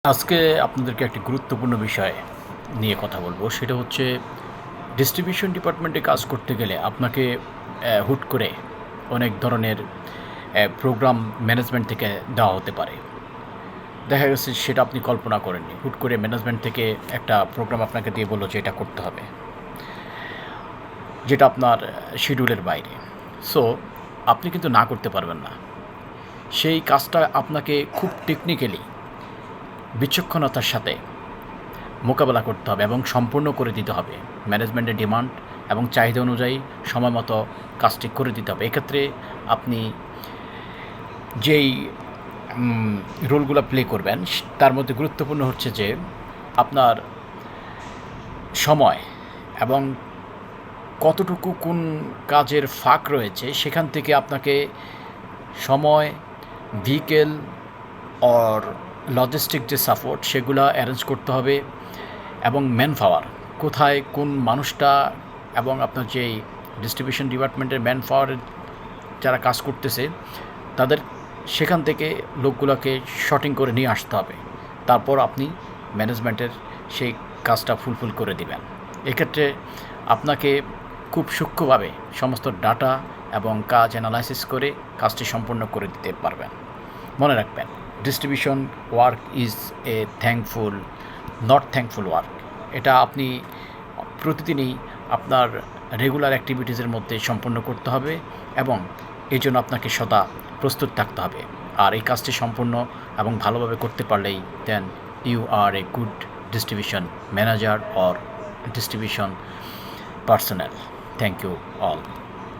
আজকে আপনাদেরকে একটি গুরুত্বপূর্ণ বিষয় নিয়ে কথা বলবো। সেটা হচ্ছে ডিস্ট্রিবিউশন ডিপার্টমেন্টে কাজ করতে গেলে আপনাকে হুট করে অনেক ধরনের প্রোগ্রাম ম্যানেজমেন্ট থেকে দেওয়া হতে পারে। দেখা গেছে সেটা আপনি কল্পনা করেননি। হুট করে ম্যানেজমেন্ট থেকে একটা প্রোগ্রাম আপনাকে দিয়ে বলল যে এটা করতে হবে, যেটা আপনার শিডিউলের বাইরে। সো আপনি কিন্তু না করতে পারবেন না। সেই কাজটা আপনাকে খুব টেকনিক্যালি বিচক্ষণতার সাথে মোকাবেলা করতে হবে এবং সম্পূর্ণ করে দিতে হবে। ম্যানেজমেন্টের ডিমান্ড এবং চাহিদা অনুযায়ী সময় মতো কাজটি করে দিতে হবে। এক্ষেত্রে আপনি যেই রোলগুলো প্লে করবেন তার মধ্যে গুরুত্বপূর্ণ হচ্ছে যে আপনার সময় এবং কতটুকু কোন কাজের ফাঁক রয়েছে সেখান থেকে আপনাকে সময়, ভেহিকেল অর লজিস্টিক যে সাপোর্ট সেগুলো অ্যারেঞ্জ করতে হবে এবং ম্যান পাওয়ার কোথায় কোন মানুষটা এবং আপনার যেই ডিস্ট্রিবিউশন ডিপার্টমেন্টের ম্যান পাওয়ারের যারা কাজ করতেছে তাদের সেখান থেকে লোকগুলোকে শর্টিং করে নিয়ে আসতে হবে। তারপর আপনি ম্যানেজমেন্টের সেই কাজটা ফুলফিল করে দিবেন। এক্ষেত্রে আপনাকে খুব সূক্ষ্মভাবে সমস্ত ডাটা এবং কাজ অ্যানালাইসিস করে কাজটি সম্পূর্ণ করে দিতে পারবেন। মনে রাখবেন, distribution work is a not thankful work. এটা আপনি প্রতিদিনই আপনার রেগুলার অ্যাক্টিভিটিসের মধ্যে সম্পন্ন করতে হবে এবং এই জন্য আপনাকে সদা প্রস্তুত থাকতে হবে। আর এই কাজটি সম্পূর্ণ এবং ভালোভাবে করতে পারলেই then you are a good distribution manager or distribution personal. Thank you all.